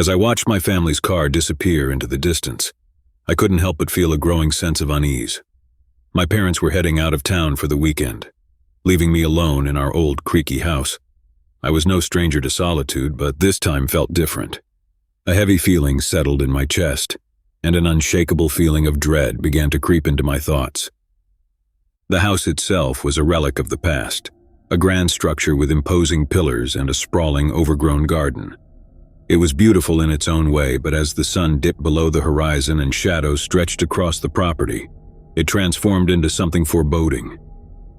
As I watched my family's car disappear into the distance, I couldn't help but feel a growing sense of unease. My parents were heading out of town for the weekend, leaving me alone in our old creaky house. I was no stranger to solitude, but this time felt different. A heavy feeling settled in my chest, and an unshakable feeling of dread began to creep into my thoughts. The house itself was a relic of the past, a grand structure with imposing pillars and a sprawling, overgrown garden. It was beautiful in its own way, but as the sun dipped below the horizon and shadows stretched across the property, it transformed into something foreboding.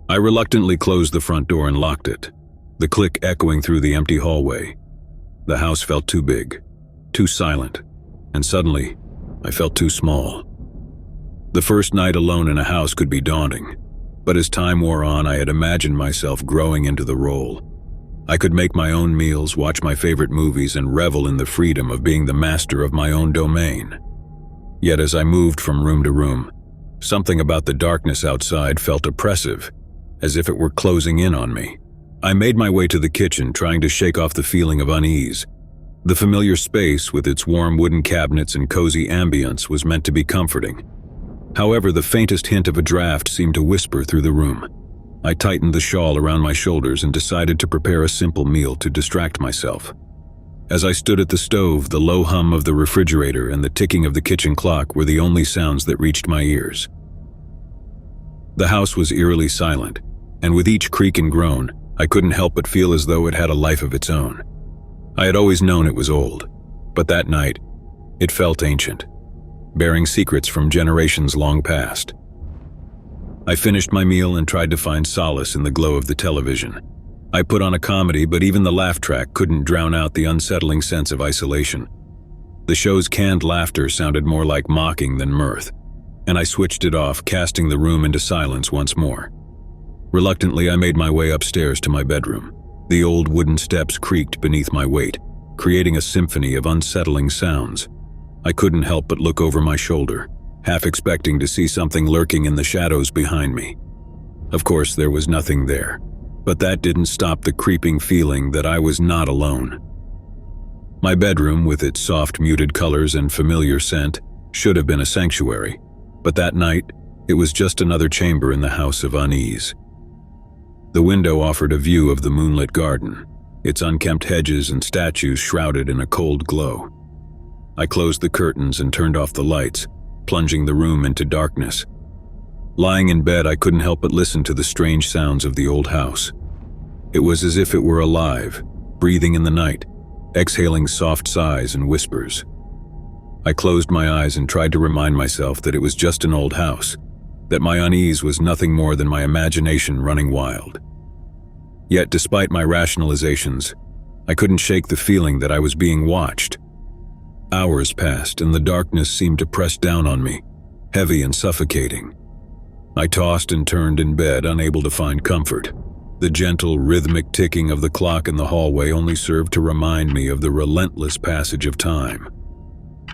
I reluctantly closed the front door and locked it, the click echoing through the empty hallway. The house felt too big, too silent, and suddenly, I felt too small. The first night alone in a house could be daunting, but as time wore on, I had imagined myself growing into the role. I could make my own meals, watch my favorite movies, and revel in the freedom of being the master of my own domain. Yet as I moved from room to room, something about the darkness outside felt oppressive, as if it were closing in on me. I made my way to the kitchen, trying to shake off the feeling of unease. The familiar space, with its warm wooden cabinets and cozy ambience, was meant to be comforting. However, the faintest hint of a draft seemed to whisper through the room. I tightened the shawl around my shoulders and decided to prepare a simple meal to distract myself. As I stood at the stove, the low hum of the refrigerator and the ticking of the kitchen clock were the only sounds that reached my ears. The house was eerily silent, and with each creak and groan, I couldn't help but feel as though it had a life of its own. I had always known it was old, but that night, it felt ancient, bearing secrets from generations long past. I finished my meal and tried to find solace in the glow of the television. I put on a comedy, but even the laugh track couldn't drown out the unsettling sense of isolation. The show's canned laughter sounded more like mocking than mirth, and I switched it off, casting the room into silence once more. Reluctantly, I made my way upstairs to my bedroom. The old wooden steps creaked beneath my weight, creating a symphony of unsettling sounds. I couldn't help but look over my shoulder, half expecting to see something lurking in the shadows behind me. Of course, there was nothing there, but that didn't stop the creeping feeling that I was not alone. My bedroom, with its soft muted colors and familiar scent, should have been a sanctuary, but that night, it was just another chamber in the house of unease. The window offered a view of the moonlit garden, its unkempt hedges and statues shrouded in a cold glow. I closed the curtains and turned off the lights, plunging the room into darkness. Lying in bed, I couldn't help but listen to the strange sounds of the old house. It was as if it were alive, breathing in the night, exhaling soft sighs and whispers. I closed my eyes and tried to remind myself that it was just an old house, that my unease was nothing more than my imagination running wild. Yet, despite my rationalizations, I couldn't shake the feeling that I was being watched. Hours passed, and the darkness seemed to press down on me, heavy and suffocating. I tossed and turned in bed, unable to find comfort. The gentle, rhythmic ticking of the clock in the hallway only served to remind me of the relentless passage of time.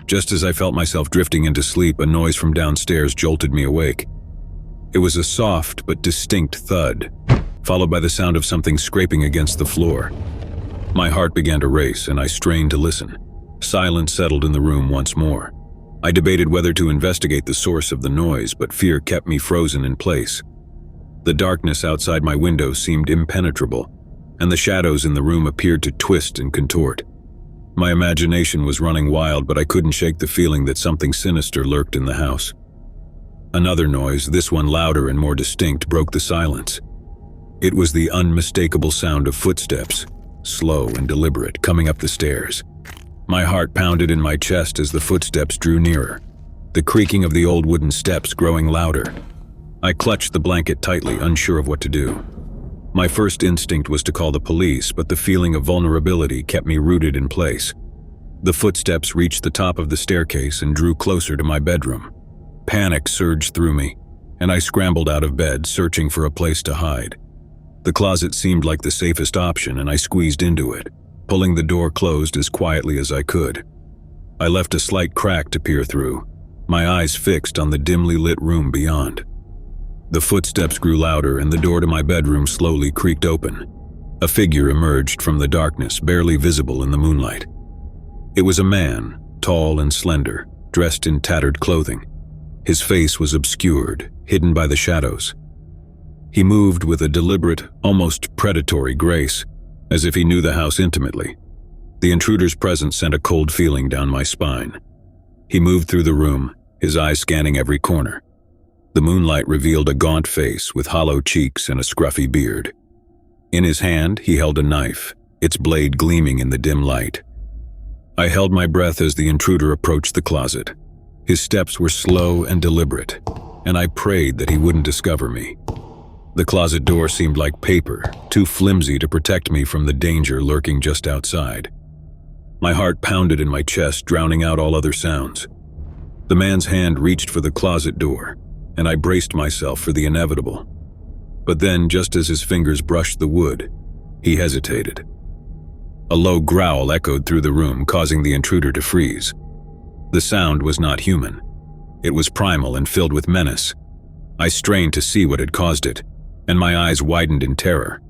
Just as I felt myself drifting into sleep, a noise from downstairs jolted me awake. It was a soft but distinct thud, followed by the sound of something scraping against the floor. My heart began to race, and I strained to listen. Silence settled in the room once more. I debated whether to investigate the source of the noise, but fear kept me frozen in place. The darkness outside my window seemed impenetrable, and the shadows in the room appeared to twist and contort. My imagination was running wild, but I couldn't shake the feeling that something sinister lurked in the house. Another noise, this one louder and more distinct, broke the silence. It was the unmistakable sound of footsteps, slow and deliberate, coming up the stairs. My heart pounded in my chest as the footsteps drew nearer, the creaking of the old wooden steps growing louder. I clutched the blanket tightly, unsure of what to do. My first instinct was to call the police, but the feeling of vulnerability kept me rooted in place. The footsteps reached the top of the staircase and drew closer to my bedroom. Panic surged through me, and I scrambled out of bed, searching for a place to hide. The closet seemed like the safest option, and I squeezed into it, pulling the door closed as quietly as I could. I left a slight crack to peer through, my eyes fixed on the dimly lit room beyond. The footsteps grew louder, and the door to my bedroom slowly creaked open. A figure emerged from the darkness, barely visible in the moonlight. It was a man, tall and slender, dressed in tattered clothing. His face was obscured, hidden by the shadows. He moved with a deliberate, almost predatory grace, as if he knew the house intimately. The intruder's presence sent a cold feeling down my spine. He moved through the room, his eyes scanning every corner. The moonlight revealed a gaunt face with hollow cheeks and a scruffy beard. In his hand, he held a knife, its blade gleaming in the dim light. I held my breath as the intruder approached the closet. His steps were slow and deliberate, and I prayed that he wouldn't discover me. The closet door seemed like paper, too flimsy to protect me from the danger lurking just outside. My heart pounded in my chest, drowning out all other sounds. The man's hand reached for the closet door, and I braced myself for the inevitable. But then, just as his fingers brushed the wood, he hesitated. A low growl echoed through the room, causing the intruder to freeze. The sound was not human. It was primal and filled with menace. I strained to see what had caused it, and my eyes widened in terror.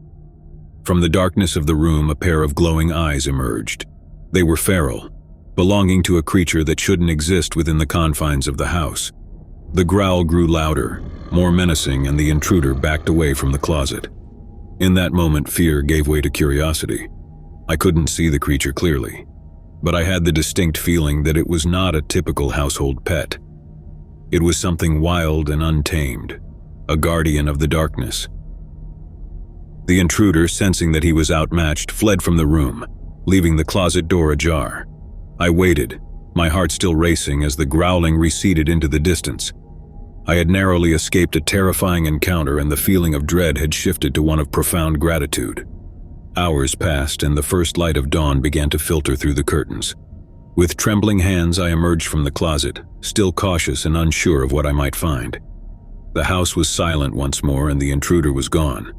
From the darkness of the room, a pair of glowing eyes emerged. They were feral, belonging to a creature that shouldn't exist within the confines of the house. The growl grew louder, more menacing, and the intruder backed away from the closet. In that moment, fear gave way to curiosity. I couldn't see the creature clearly, but I had the distinct feeling that it was not a typical household pet. It was something wild and untamed, a guardian of the darkness. The intruder, sensing that he was outmatched, fled from the room, leaving the closet door ajar. I waited, my heart still racing as the growling receded into the distance. I had narrowly escaped a terrifying encounter, and the feeling of dread had shifted to one of profound gratitude. Hours passed, and the first light of dawn began to filter through the curtains. With trembling hands, I emerged from the closet, still cautious and unsure of what I might find. The house was silent once more, and the intruder was gone.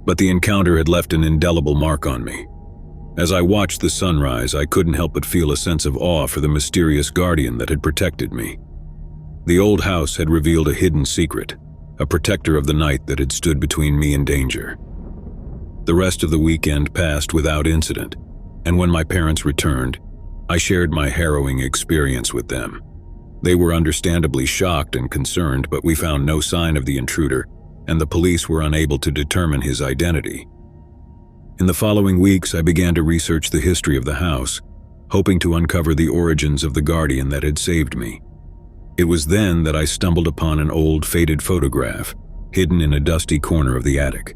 But the encounter had left an indelible mark on me. As I watched the sunrise, I couldn't help but feel a sense of awe for the mysterious guardian that had protected me. The old house had revealed a hidden secret, a protector of the night that had stood between me and danger. The rest of the weekend passed without incident, and when my parents returned, I shared my harrowing experience with them. They were understandably shocked and concerned, but we found no sign of the intruder, and the police were unable to determine his identity. In the following weeks, I began to research the history of the house, hoping to uncover the origins of the guardian that had saved me. It was then that I stumbled upon an old, faded photograph, hidden in a dusty corner of the attic.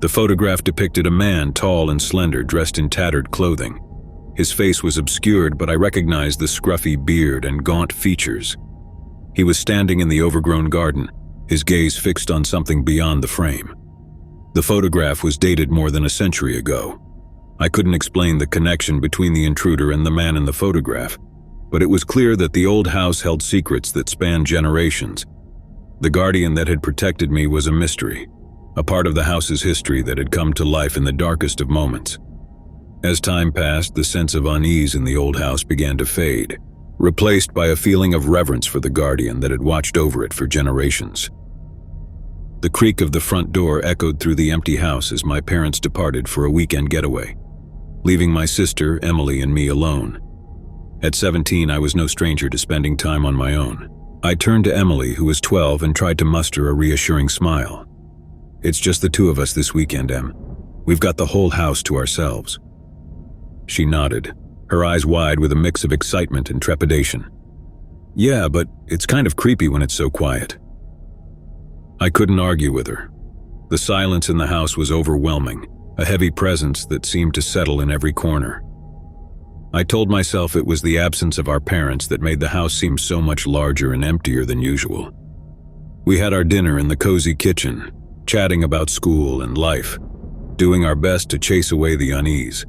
The photograph depicted a man, tall and slender, dressed in tattered clothing. His face was obscured, but I recognized the scruffy beard and gaunt features. He was standing in the overgrown garden, his gaze fixed on something beyond the frame. The photograph was dated more than a century ago. I couldn't explain the connection between the intruder and the man in the photograph, but it was clear that the old house held secrets that spanned generations. The guardian that had protected me was a mystery, a part of the house's history that had come to life in the darkest of moments. As time passed, the sense of unease in the old house began to fade, replaced by a feeling of reverence for the guardian that had watched over it for generations. The creak of the front door echoed through the empty house as my parents departed for a weekend getaway, leaving my sister, Emily, and me alone. At 17, I was no stranger to spending time on my own. I turned to Emily, who was 12, and tried to muster a reassuring smile. "It's just the two of us this weekend, Em. We've got the whole house to ourselves." She nodded, her eyes wide with a mix of excitement and trepidation. "Yeah, but it's kind of creepy when it's so quiet." I couldn't argue with her. The silence in the house was overwhelming, a heavy presence that seemed to settle in every corner. I told myself it was the absence of our parents that made the house seem so much larger and emptier than usual. We had our dinner in the cozy kitchen, chatting about school and life, doing our best to chase away the unease.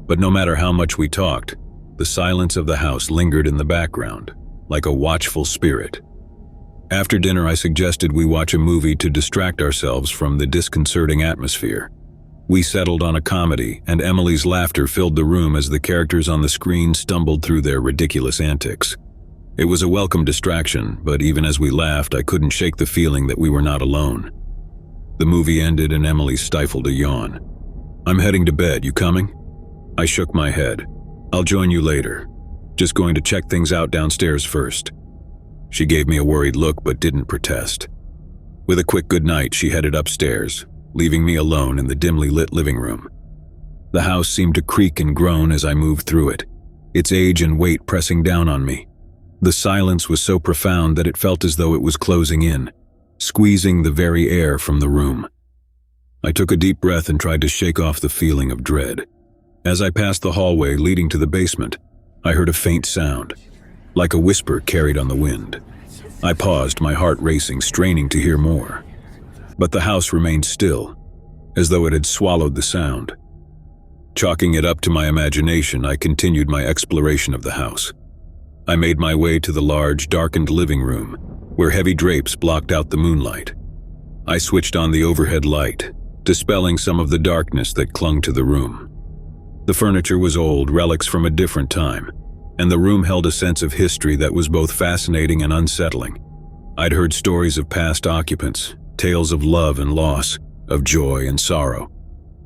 But no matter how much we talked, the silence of the house lingered in the background, like a watchful spirit. After dinner, I suggested we watch a movie to distract ourselves from the disconcerting atmosphere. We settled on a comedy, and Emily's laughter filled the room as the characters on the screen stumbled through their ridiculous antics. It was a welcome distraction, but even as we laughed, I couldn't shake the feeling that we were not alone. The movie ended and Emily stifled a yawn. "I'm heading to bed, you coming?" I shook my head. "I'll join you later. Just going to check things out downstairs first." She gave me a worried look but didn't protest. With a quick goodnight, she headed upstairs, leaving me alone in the dimly lit living room. The house seemed to creak and groan as I moved through it, its age and weight pressing down on me. The silence was so profound that it felt as though it was closing in, squeezing the very air from the room. I took a deep breath and tried to shake off the feeling of dread. As I passed the hallway leading to the basement, I heard a faint sound, like a whisper carried on the wind. I paused, my heart racing, straining to hear more. But the house remained still, as though it had swallowed the sound. Chalking it up to my imagination, I continued my exploration of the house. I made my way to the large, darkened living room, where heavy drapes blocked out the moonlight. I switched on the overhead light, dispelling some of the darkness that clung to the room. The furniture was old, relics from a different time, and the room held a sense of history that was both fascinating and unsettling. I'd heard stories of past occupants, tales of love and loss, of joy and sorrow,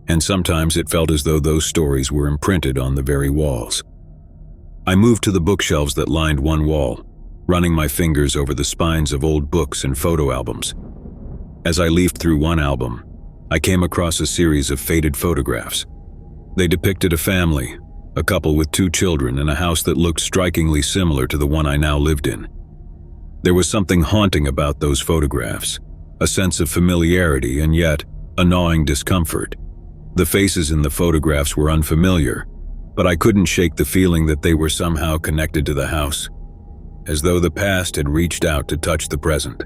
and sometimes it felt as though those stories were imprinted on the very walls. I moved to the bookshelves that lined one wall, running my fingers over the spines of old books and photo albums. As I leafed through one album, I came across a series of faded photographs. They depicted a family, a couple with 2 children, in a house that looked strikingly similar to the one I now lived in. There was something haunting about those photographs, a sense of familiarity and yet a gnawing discomfort. The faces in the photographs were unfamiliar, but I couldn't shake the feeling that they were somehow connected to the house, as though the past had reached out to touch the present.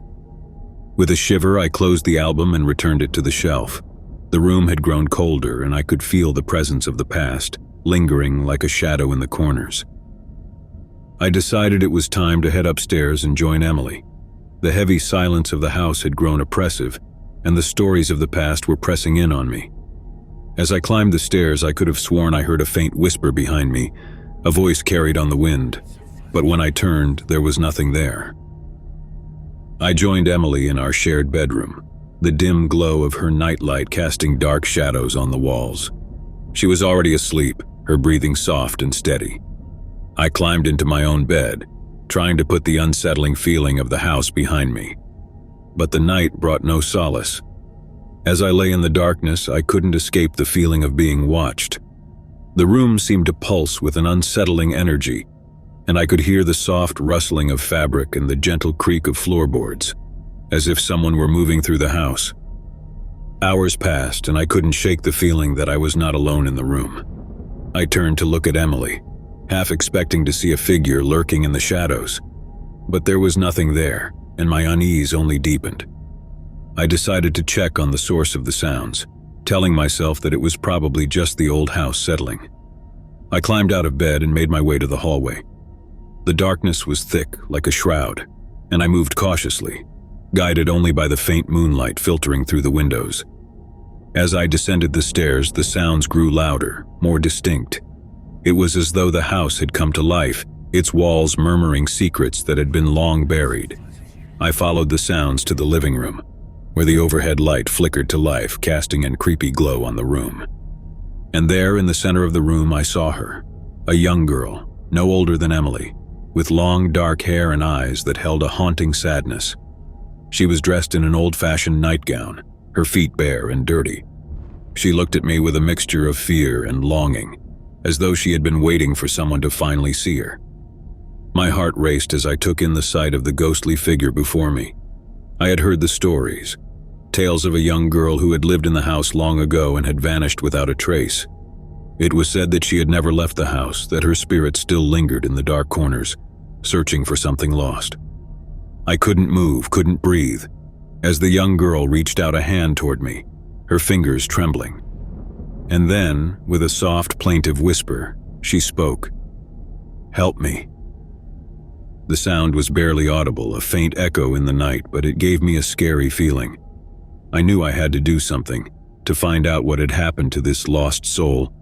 With a shiver, I closed the album and returned it to the shelf. The room had grown colder, and I could feel the presence of the past, lingering like a shadow in the corners. I decided it was time to head upstairs and join Emily. The heavy silence of the house had grown oppressive, and the stories of the past were pressing in on me. As I climbed the stairs, I could have sworn I heard a faint whisper behind me, a voice carried on the wind, but when I turned, there was nothing there. I joined Emily in our shared bedroom, the dim glow of her nightlight casting dark shadows on the walls. She was already asleep, her breathing soft and steady. I climbed into my own bed, trying to put the unsettling feeling of the house behind me. But the night brought no solace. As I lay in the darkness, I couldn't escape the feeling of being watched. The room seemed to pulse with an unsettling energy, and I could hear the soft rustling of fabric and the gentle creak of floorboards, as if someone were moving through the house. Hours passed, and I couldn't shake the feeling that I was not alone in the room. I turned to look at Emily, half expecting to see a figure lurking in the shadows, but there was nothing there, and my unease only deepened. I decided to check on the source of the sounds, telling myself that it was probably just the old house settling. I climbed out of bed and made my way to the hallway. The darkness was thick, like a shroud, and I moved cautiously, guided only by the faint moonlight filtering through the windows. As I descended the stairs, the sounds grew louder, more distinct. It was as though the house had come to life, its walls murmuring secrets that had been long buried. I followed the sounds to the living room, where the overhead light flickered to life, casting a creepy glow on the room. And there, in the center of the room, I saw her, a young girl, no older than Emily, with long dark hair and eyes that held a haunting sadness. She was dressed in an old-fashioned nightgown, her feet bare and dirty. She looked at me with a mixture of fear and longing, as though she had been waiting for someone to finally see her. My heart raced as I took in the sight of the ghostly figure before me. I had heard the stories, tales of a young girl who had lived in the house long ago and had vanished without a trace. It was said that she had never left the house, that her spirit still lingered in the dark corners, searching for something lost. I couldn't move, couldn't breathe, as the young girl reached out a hand toward me, her fingers trembling. And then, with a soft, plaintive whisper, she spoke. "Help me." The sound was barely audible, a faint echo in the night, but it gave me a scary feeling. I knew I had to do something, to find out what had happened to this lost soul,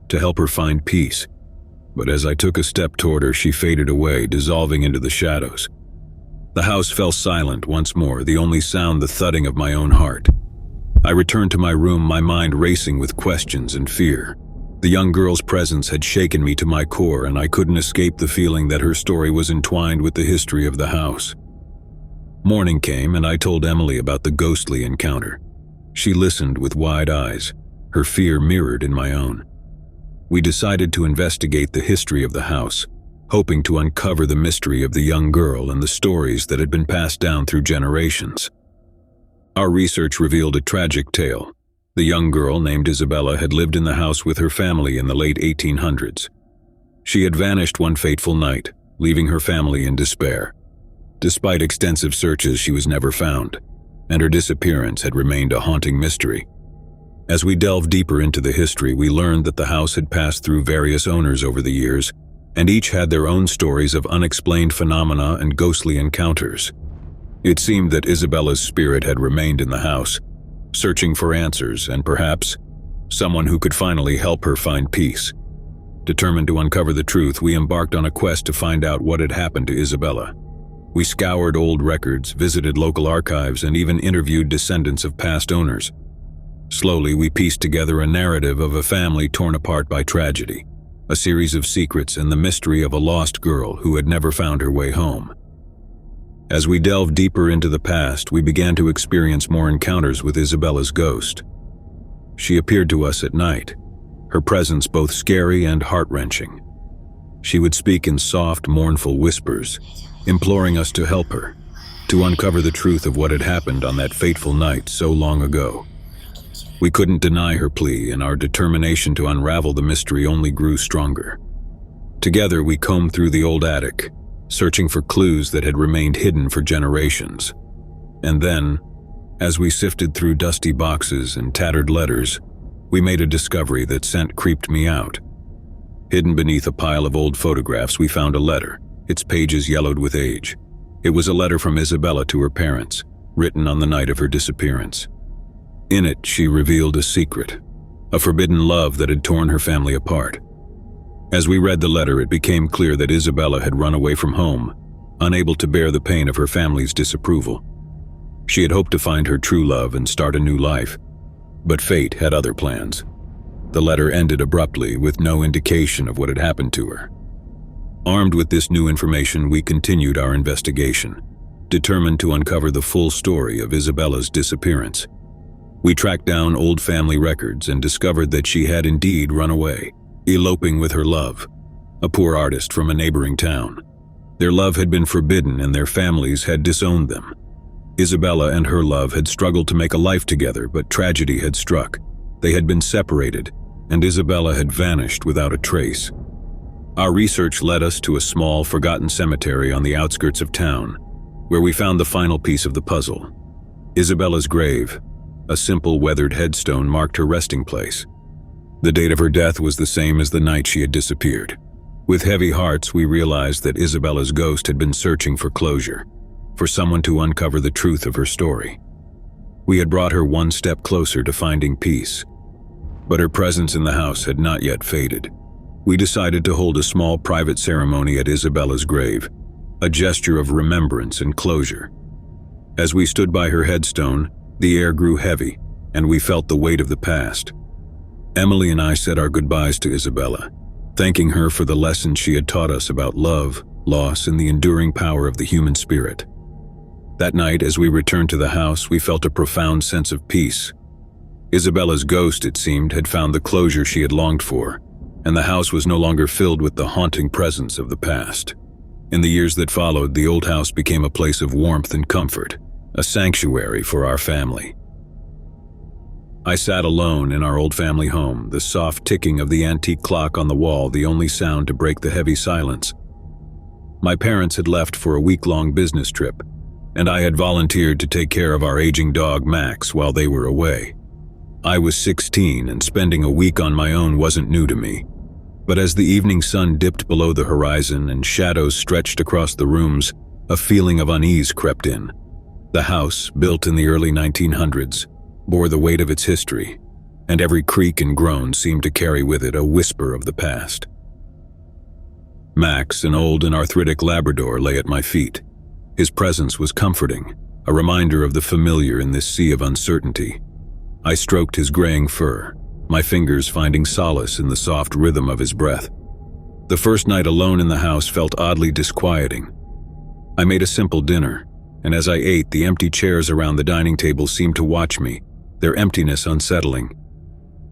to help her find peace. But as I took a step toward her, she faded away, dissolving into the shadows. The house fell silent once more, the only sound the thudding of my own heart. I returned to my room, my mind racing with questions and fear. The young girl's presence had shaken me to my core, and I couldn't escape the feeling that her story was entwined with the history of the house. Morning came, and I told Emily about the ghostly encounter. She listened with wide eyes, her fear mirrored in my own. We decided to investigate the history of the house, hoping to uncover the mystery of the young girl and the stories that had been passed down through generations. Our research revealed a tragic tale. The young girl, named Isabella, had lived in the house with her family in the late 1800s. She had vanished one fateful night, leaving her family in despair. Despite extensive searches, she was never found, and her disappearance had remained a haunting mystery. As we delved deeper into the history, we learned that the house had passed through various owners over the years, and each had their own stories of unexplained phenomena and ghostly encounters. It seemed that Isabella's spirit had remained in the house, searching for answers and perhaps someone who could finally help her find peace. Determined to uncover the truth, we embarked on a quest to find out what had happened to Isabella. We scoured old records, visited local archives, and even interviewed descendants of past owners. Slowly, we pieced together a narrative of a family torn apart by tragedy, a series of secrets, and the mystery of a lost girl who had never found her way home. As we delved deeper into the past, we began to experience more encounters with Isabella's ghost. She appeared to us at night, her presence both scary and heart-wrenching. She would speak in soft, mournful whispers, imploring us to help her, to uncover the truth of what had happened on that fateful night so long ago. We couldn't deny her plea, and our determination to unravel the mystery only grew stronger. Together, we combed through the old attic, searching for clues that had remained hidden for generations. And then, as we sifted through dusty boxes and tattered letters, we made a discovery that creeped me out. Hidden beneath a pile of old photographs, we found a letter, its pages yellowed with age. It was a letter from Isabella to her parents, written on the night of her disappearance. In it, she revealed a secret, a forbidden love that had torn her family apart. As we read the letter, it became clear that Isabella had run away from home, unable to bear the pain of her family's disapproval. She had hoped to find her true love and start a new life, but fate had other plans. The letter ended abruptly, with no indication of what had happened to her. Armed with this new information, we continued our investigation, determined to uncover the full story of Isabella's disappearance. We tracked down old family records and discovered that she had indeed run away, eloping with her love, a poor artist from a neighboring town. Their love had been forbidden and their families had disowned them. Isabella and her love had struggled to make a life together, but tragedy had struck. They had been separated, and Isabella had vanished without a trace. Our research led us to a small, forgotten cemetery on the outskirts of town, where we found the final piece of the puzzle. Isabella's grave, a simple weathered headstone, marked her resting place. The date of her death was the same as the night she had disappeared. With heavy hearts, we realized that Isabella's ghost had been searching for closure, for someone to uncover the truth of her story. We had brought her one step closer to finding peace, but her presence in the house had not yet faded. We decided to hold a small private ceremony at Isabella's grave, a gesture of remembrance and closure. As we stood by her headstone, the air grew heavy, and we felt the weight of the past. Emily and I said our goodbyes to Isabella, thanking her for the lessons she had taught us about love, loss, and the enduring power of the human spirit. That night, as we returned to the house, we felt a profound sense of peace. Isabella's ghost, it seemed, had found the closure she had longed for, and the house was no longer filled with the haunting presence of the past. In the years that followed, the old house became a place of warmth and comfort, a sanctuary for our family. I sat alone in our old family home, the soft ticking of the antique clock on the wall the only sound to break the heavy silence. My parents had left for a week-long business trip, and I had volunteered to take care of our aging dog Max while they were away. I was 16, and spending a week on my own wasn't new to me. But as the evening sun dipped below the horizon and shadows stretched across the rooms, a feeling of unease crept in. The house, built in the early 1900s, bore the weight of its history, and every creak and groan seemed to carry with it a whisper of the past. Max, an old and arthritic Labrador, lay at my feet. His presence was comforting, a reminder of the familiar in this sea of uncertainty. I stroked his graying fur, my fingers finding solace in the soft rhythm of his breath. The first night alone in the house felt oddly disquieting. I made a simple dinner, and as I ate, the empty chairs around the dining table seemed to watch me, their emptiness unsettling.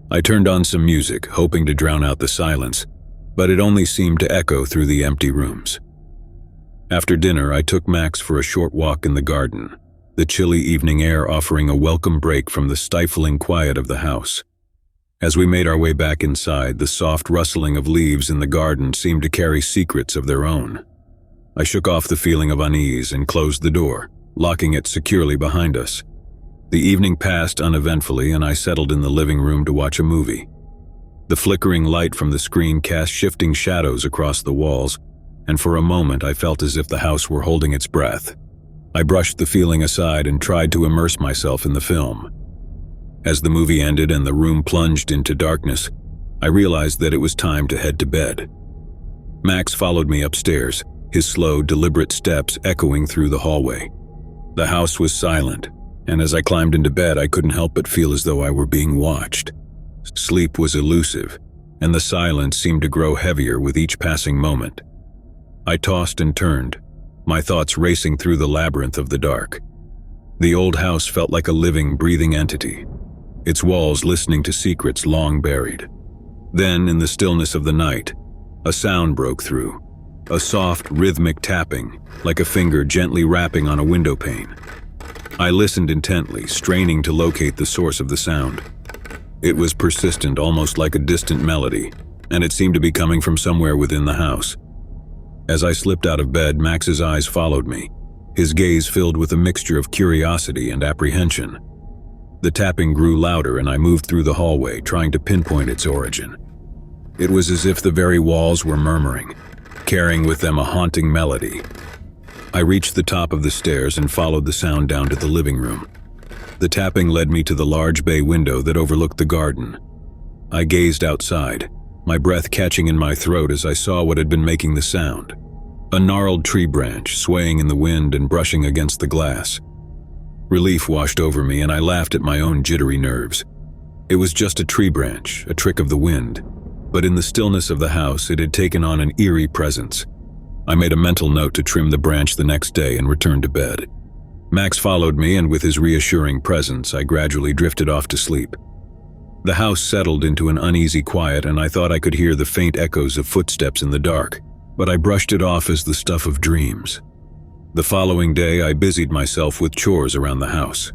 I turned on some music, hoping to drown out the silence, but it only seemed to echo through the empty rooms. After dinner, I took Max for a short walk in the garden, the chilly evening air offering a welcome break from the stifling quiet of the house. As we made our way back inside, the soft rustling of leaves in the garden seemed to carry secrets of their own. I shook off the feeling of unease and closed the door, locking it securely behind us. The evening passed uneventfully, and I settled in the living room to watch a movie. The flickering light from the screen cast shifting shadows across the walls, and for a moment I felt as if the house were holding its breath. I brushed the feeling aside and tried to immerse myself in the film. As the movie ended and the room plunged into darkness, I realized that it was time to head to bed. Max followed me upstairs, his slow, deliberate steps echoing through the hallway. The house was silent, and as I climbed into bed, I couldn't help but feel as though I were being watched. Sleep was elusive, and the silence seemed to grow heavier with each passing moment. I tossed and turned, my thoughts racing through the labyrinth of the dark. The old house felt like a living, breathing entity, its walls listening to secrets long buried. Then, in the stillness of the night, a sound broke through, a soft, rhythmic tapping, like a finger gently rapping on a window pane. I listened intently, straining to locate the source of the sound. It was persistent, almost like a distant melody, and it seemed to be coming from somewhere within the house. As I slipped out of bed, Max's eyes followed me, his gaze filled with a mixture of curiosity and apprehension. The tapping grew louder, and I moved through the hallway, trying to pinpoint its origin. It was as if the very walls were murmuring, carrying with them a haunting melody. I reached the top of the stairs and followed the sound down to the living room. The tapping led me to the large bay window that overlooked the garden. I gazed outside, my breath catching in my throat as I saw what had been making the sound. A gnarled tree branch swaying in the wind and brushing against the glass. Relief washed over me, and I laughed at my own jittery nerves. It was just a tree branch, a trick of the wind, but in the stillness of the house it had taken on an eerie presence. I made a mental note to trim the branch the next day and returned to bed. Max followed me, and with his reassuring presence, I gradually drifted off to sleep. The house settled into an uneasy quiet, and I thought I could hear the faint echoes of footsteps in the dark, but I brushed it off as the stuff of dreams. The following day, I busied myself with chores around the house.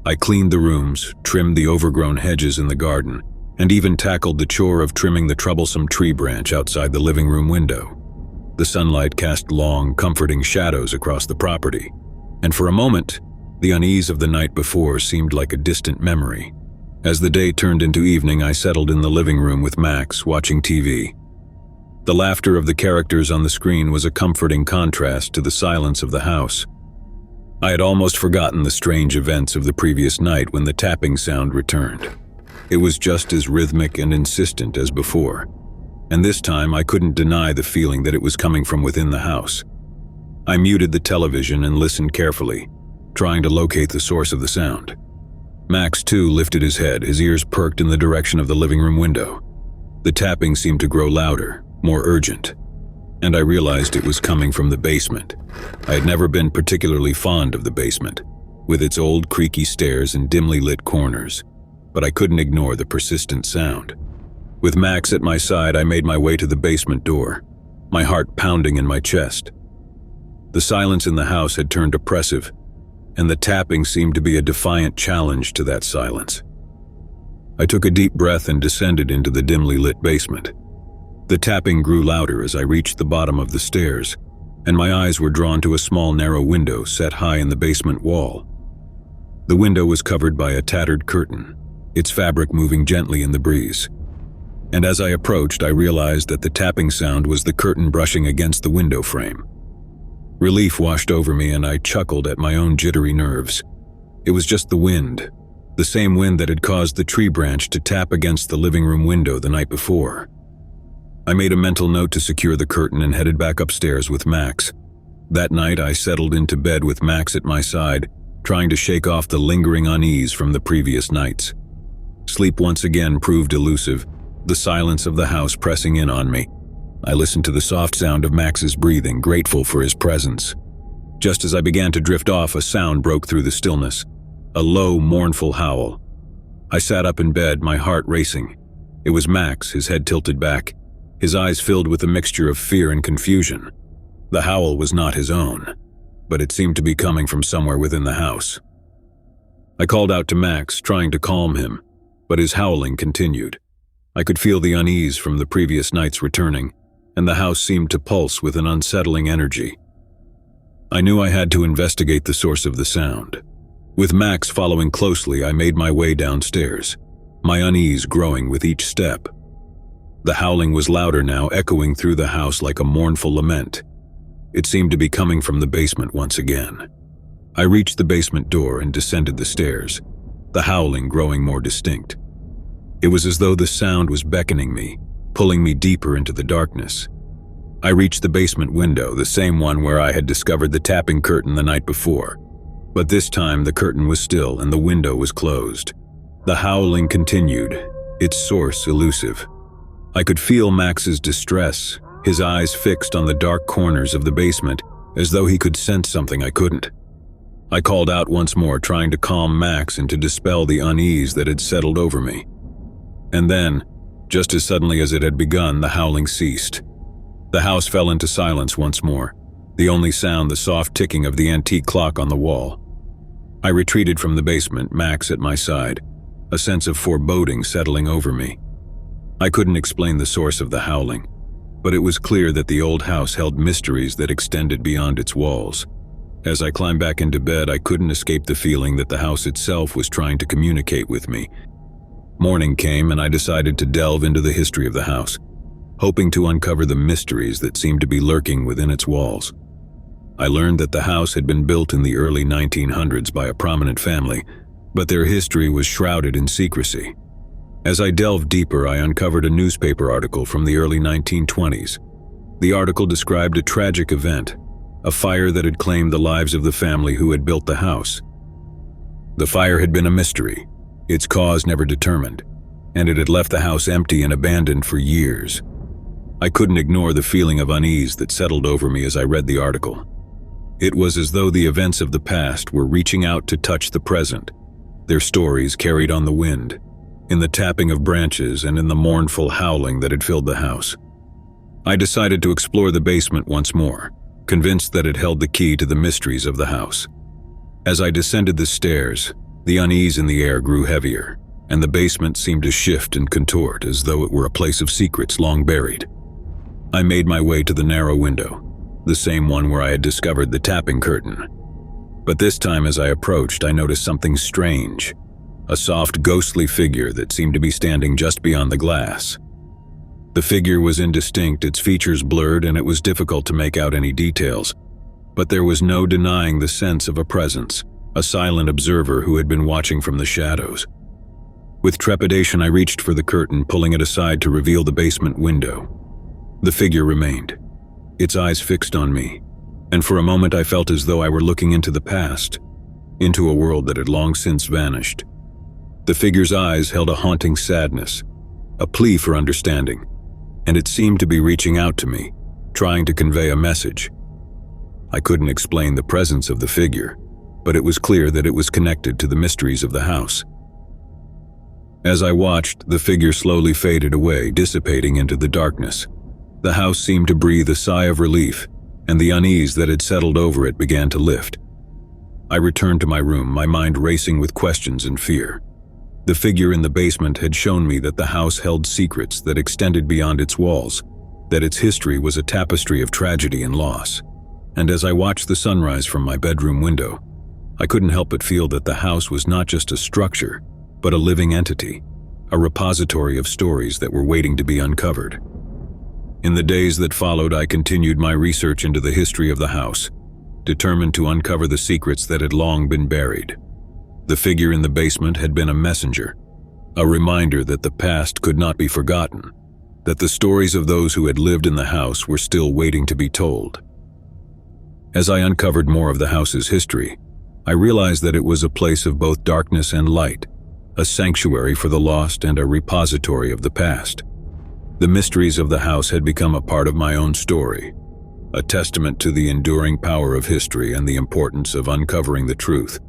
I cleaned the rooms, trimmed the overgrown hedges in the garden, and even tackled the chore of trimming the troublesome tree branch outside the living room window. The sunlight cast long, comforting shadows across the property, and for a moment, the unease of the night before seemed like a distant memory. As the day turned into evening, I settled in the living room with Max, watching TV. The laughter of the characters on the screen was a comforting contrast to the silence of the house. I had almost forgotten the strange events of the previous night when the tapping sound returned. It was just as rhythmic and insistent as before, and this time I couldn't deny the feeling that it was coming from within the house. I muted the television and listened carefully, trying to locate the source of the sound. Max, too, lifted his head, his ears perked in the direction of the living room window. The tapping seemed to grow louder, more urgent, and I realized it was coming from the basement. I had never been particularly fond of the basement, with its old creaky stairs and dimly lit corners, but I couldn't ignore the persistent sound. With Max at my side, I made my way to the basement door, my heart pounding in my chest. The silence in the house had turned oppressive, and the tapping seemed to be a defiant challenge to that silence. I took a deep breath and descended into the dimly lit basement. The tapping grew louder as I reached the bottom of the stairs, and my eyes were drawn to a small narrow window set high in the basement wall. The window was covered by a tattered curtain, its fabric moving gently in the breeze. And as I approached, I realized that the tapping sound was the curtain brushing against the window frame. Relief washed over me, and I chuckled at my own jittery nerves. It was just the wind, the same wind that had caused the tree branch to tap against the living room window the night before. I made a mental note to secure the curtain and headed back upstairs with Max. That night, I settled into bed with Max at my side, trying to shake off the lingering unease from the previous nights. Sleep once again proved elusive, the silence of the house pressing in on me. I listened to the soft sound of Max's breathing, grateful for his presence. Just as I began to drift off, a sound broke through the stillness. A low, mournful howl. I sat up in bed, my heart racing. It was Max, his head tilted back, his eyes filled with a mixture of fear and confusion. The howl was not his own, but it seemed to be coming from somewhere within the house. I called out to Max, trying to calm him, but his howling continued. I could feel the unease from the previous nights returning, and the house seemed to pulse with an unsettling energy. I knew I had to investigate the source of the sound. With Max following closely, I made my way downstairs, my unease growing with each step. The howling was louder now, echoing through the house like a mournful lament. It seemed to be coming from the basement once again. I reached the basement door and descended the stairs, the howling growing more distinct. It was as though the sound was beckoning me, pulling me deeper into the darkness. I reached the basement window, the same one where I had discovered the tapping curtain the night before. But this time the curtain was still and the window was closed. The howling continued, its source elusive. I could feel Max's distress, his eyes fixed on the dark corners of the basement, as though he could sense something I couldn't. I called out once more, trying to calm Max and to dispel the unease that had settled over me. And then, just as suddenly as it had begun, the howling ceased. The house fell into silence once more, the only sound the soft ticking of the antique clock on the wall. I retreated from the basement, Max at my side, a sense of foreboding settling over me. I couldn't explain the source of the howling, but it was clear that the old house held mysteries that extended beyond its walls. As I climbed back into bed, I couldn't escape the feeling that the house itself was trying to communicate with me. Morning came and I decided to delve into the history of the house, hoping to uncover the mysteries that seemed to be lurking within its walls. I learned that the house had been built in the early 1900s by a prominent family, but their history was shrouded in secrecy. As I delved deeper, I uncovered a newspaper article from the early 1920s. The article described a tragic event, a fire that had claimed the lives of the family who had built the house. The fire had been a mystery, its cause never determined, and it had left the house empty and abandoned for years. I couldn't ignore the feeling of unease that settled over me as I read the article. It was as though the events of the past were reaching out to touch the present, their stories carried on the wind, in the tapping of branches and in the mournful howling that had filled the house. I decided to explore the basement once more, convinced that it held the key to the mysteries of the house. As I descended the stairs, the unease in the air grew heavier, and the basement seemed to shift and contort as though it were a place of secrets long buried. I made my way to the narrow window, the same one where I had discovered the tapping curtain. But this time as I approached, I noticed something strange, a soft, ghostly figure that seemed to be standing just beyond the glass. The figure was indistinct, its features blurred, and it was difficult to make out any details, but there was no denying the sense of a presence, a silent observer who had been watching from the shadows. With trepidation, I reached for the curtain, pulling it aside to reveal the basement window. The figure remained, its eyes fixed on me, and for a moment I felt as though I were looking into the past, into a world that had long since vanished. The figure's eyes held a haunting sadness, a plea for understanding, and it seemed to be reaching out to me, trying to convey a message. I couldn't explain the presence of the figure, but it was clear that it was connected to the mysteries of the house. As I watched, the figure slowly faded away, dissipating into the darkness. The house seemed to breathe a sigh of relief, and the unease that had settled over it began to lift. I returned to my room, my mind racing with questions and fear. The figure in the basement had shown me that the house held secrets that extended beyond its walls, that its history was a tapestry of tragedy and loss. And as I watched the sunrise from my bedroom window, I couldn't help but feel that the house was not just a structure, but a living entity, a repository of stories that were waiting to be uncovered. In the days that followed, I continued my research into the history of the house, determined to uncover the secrets that had long been buried. The figure in the basement had been a messenger, a reminder that the past could not be forgotten, that the stories of those who had lived in the house were still waiting to be told. As I uncovered more of the house's history, I realized that it was a place of both darkness and light, a sanctuary for the lost and a repository of the past. The mysteries of the house had become a part of my own story, a testament to the enduring power of history and the importance of uncovering the truth.